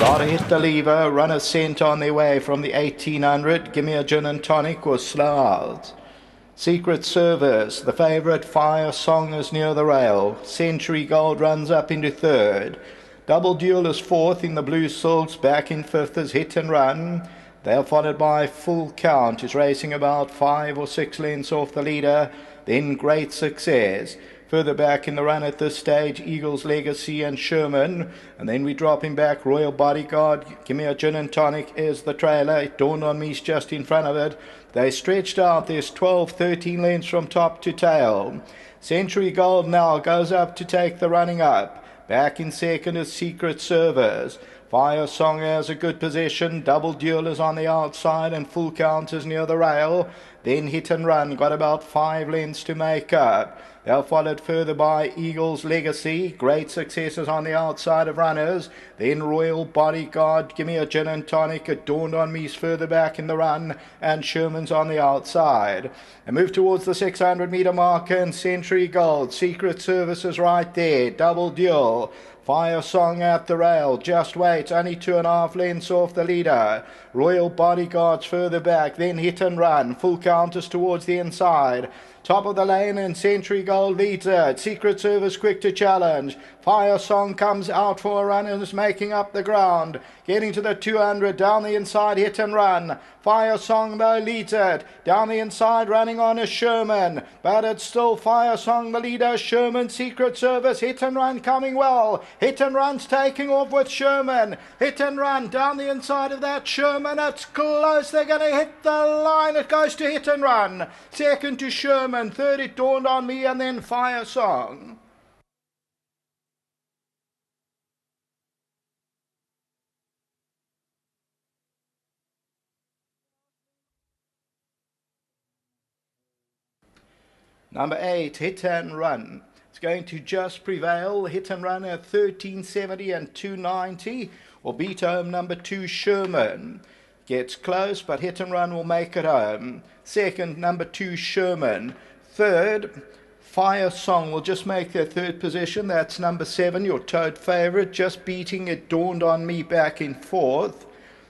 Gotta hit the lever. Runners sent on their way from the 1800. Gimme a Gin and Tonic was slow out. Secret Service, the favourite Fire Song is near the rail. Century Gold runs up into third. Double Duel is fourth in the blue silks. Back in fifth is Hit and Run. They are followed by Full Count, who's racing about 5 or 6 lengths off the leader. Then Great Success. Further back in the run at this stage, Eagle's Legacy and Sherman. And then we drop him back. Royal Bodyguard, Gimme a Gin and Tonic is the trailer. It dawned on me he's just in front of it. They stretched out. There's 12, 13 lengths from top to tail. Century Gold now goes up to take the running up. Back in second is Secret Service. Fire Song has a good position. Double Duel is on the outside and Full Count is near the rail. Then Hit and Run got about 5 lengths to make up. They're followed further by Eagle's Legacy. Great Successes on the outside of runners. Then Royal Bodyguard, Gimme a Gin and Tonic. It dawned on me further back in the run. And Sherman's on the outside. They move towards the 600-metre marker and Century Gold. Secret Service is right there. Double Duel. Fire Song at the rail. Just wait. Only 2.5 lengths off the leader. Royal Bodyguard's further back. Then Hit and Run. Full Count is towards the inside. Top of the lane and Century Gold leads it. Secret Service quick to challenge. Fire Song comes out for a run and is making up the ground. Getting to the 200, down the inside, Hit and Run. Fire Song though leads it. Down the inside, running on is Sherman. But it's still Fire Song the leader. Sherman, Secret Service, Hit and Run coming well. Hit and Run's taking off with Sherman. Hit and Run down the inside of that Sherman. It's close. They're going to hit the line. It goes to Hit and Run. Second to Sherman. Third, It Dawned on Me, and then Fire Song. Number 8, Hit and Run. It's going to Just Prevail. Hit and Run at 1370 and 290. Or beat home number 2, Sherman. Gets close, but Hit and Run will make it home. Second, number 2, Sherman. Third, Fire Song will just make their third position. That's number 7, your Toad favourite. Just beating It Dawned on Me back in fourth.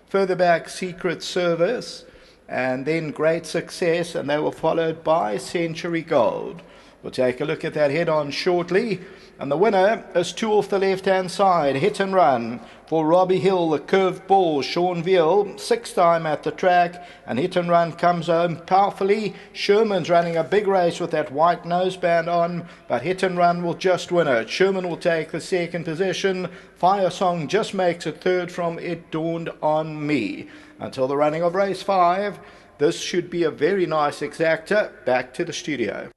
Further back, Secret Service. And then Great Success, and they were followed by Century Gold. We'll take a look at that head-on shortly. And the winner is 2 off the left-hand side, Hit and Run. For Robbie Hill, the curved ball, Sean Veal, 6th time at the track. And Hit and Run comes home powerfully. Sherman's running a big race with that white noseband on, but Hit and Run will just win it. Sherman will take the second position. Fire Song just makes it third from It Dawned on Me. Until the running of race 5, this should be a very nice exacta. Back to the studio.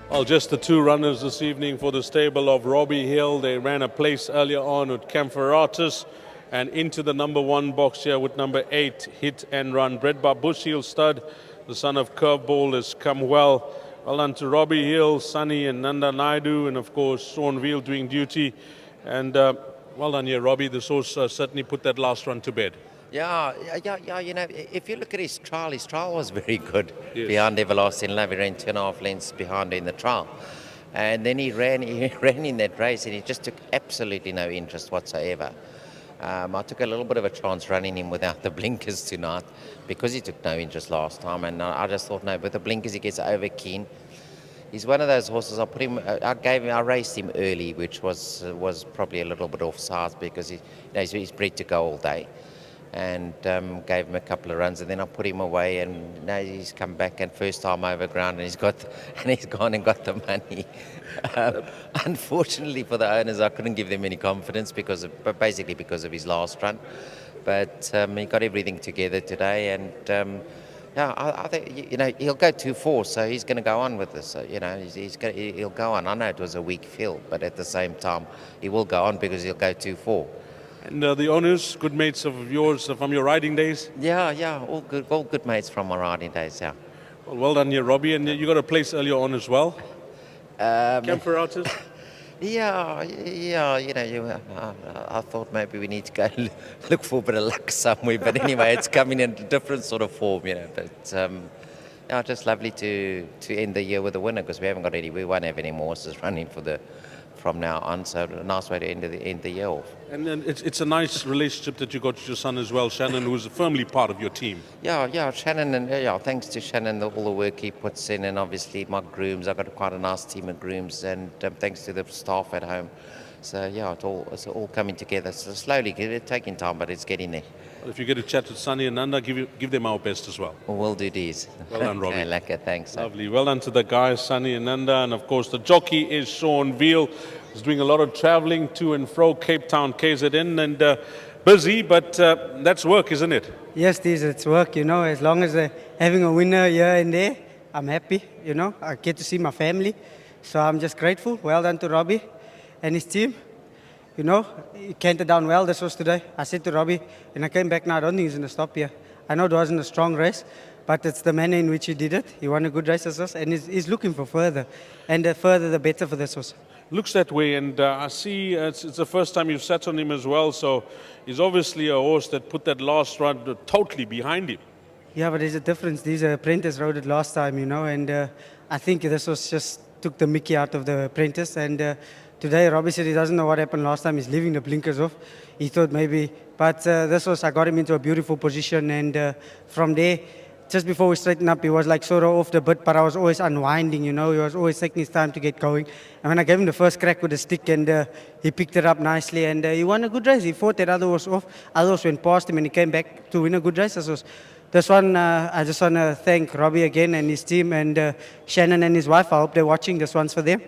Well, just the 2 runners this evening for the stable of Robbie Hill. They ran a place earlier on with Campharatus, and into the number 1 box here with number 8, Hit and Run. Bred by Bushhill Stud, the son of Curveball, has come well. Well done to Robbie Hill, Sunny and Nanda Naidu, and of course Sean Veal doing duty. And well done here, Robbie. The horse certainly put that last run to bed. Yeah, you know, if you look at his trial was very good. Yes. Behind Everlasting Love, he ran 2.5 lengths behind in the trial. And then he ran in that race and he just took absolutely no interest whatsoever. I took a little bit of a chance running him without the blinkers tonight because he took no interest last time, and I just thought, no, with the blinkers he gets over keen. He's one of those horses. I raced him early, which was probably a little bit offsides because he's bred to go all day, and gave him a couple of runs, and then I put him away, and now he's come back and first time over ground, and he's gone and got the money. Unfortunately for the owners, I couldn't give them any confidence basically because of his last run, but he got everything together today, and I think he'll go 2-4, so he's going to go on with this. So, he'll go on. I know it was a weak field, but at the same time, he will go on because he'll go 2-4. And the owners, good mates of yours from your riding days? Yeah, all good mates from my riding days, yeah. Well done here, Robbie, and you got a place earlier on as well. Campharatus? Yeah, I thought maybe we need to go look for a bit of luck somewhere, but anyway, it's coming in a different sort of form, But Yeah, just lovely to end the year with a winner because we won't have any more horses running from now on. So a nice way to end the year off. And then it's a nice relationship that you got with your son as well, Shannon, who's firmly part of your team. Yeah, Shannon, and thanks to Shannon, all the work he puts in, and obviously my grooms. I've got quite a nice team of grooms, and thanks to the staff at home. So yeah, it's all coming together. So slowly, it's taking time, but it's getting there. If you get a chat with Sunny and Nanda, give them our best as well. We'll do these. Well done, Robbie. Lekker, thanks. Lovely. Well done to the guys, Sunny and Nanda. And of course, the jockey is Sean Veal. He's doing a lot of traveling to and fro, Cape Town, KZN, and busy, but that's work, isn't it? Yes, it's work, as long as they're having a winner here and there, I'm happy, I get to see my family. So I'm just grateful. Well done to Robbie and his team. He canted down well this was today. I said to Robbie, and I came back now, I don't think he's going to stop here. I know it wasn't a strong race, but it's the manner in which he did it. He won a good race as well, and he's looking for further. And the further, the better for this horse. Looks that way, and I see it's the first time you've sat on him as well, so he's obviously a horse that put that last run totally behind him. Yeah, but there's a difference. These apprentice rode it last time, and I think this was just took the mickey out of the apprentice, and today, Robbie said he doesn't know what happened last time. He's leaving the blinkers off. He thought maybe, but this was, I got him into a beautiful position, and from there, just before we straightened up, he was like sort of off the bit, but I was always unwinding, He was always taking his time to get going. And when I gave him the first crack with the stick, and he picked it up nicely, and he won a good race. He fought that other horse off. Other horse went past him, and he came back to win a good race. This one, I just want to thank Robbie again and his team, and Shannon and his wife. I hope they're watching. This one's for them.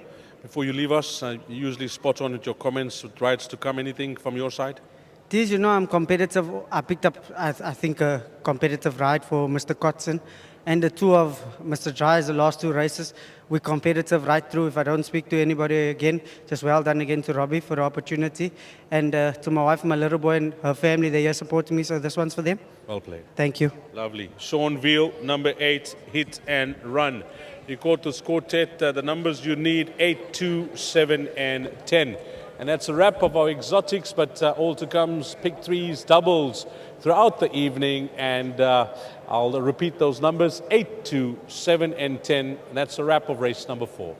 Before you leave us, you usually spot on with your comments with rides to come. Anything from your side? This, I'm competitive. I picked up, I think, a competitive ride for Mr. Kotson. And the two of Mr. Dry's, the last two races, we're competitive right through. If I don't speak to anybody again, just well done again to Robbie for the opportunity. And to my wife, my little boy, and her family, they're here supporting me. So this one's for them. Well played. Thank you. Lovely. Sean Veal, number 8, Hit and Run. You got the quartet, the numbers you need, 8, 2, 7, and 10. And that's a wrap of our exotics, but all to come, pick threes, doubles throughout the evening. And I'll repeat those numbers, 8, 2, 7, and 10. And that's a wrap of race number 4.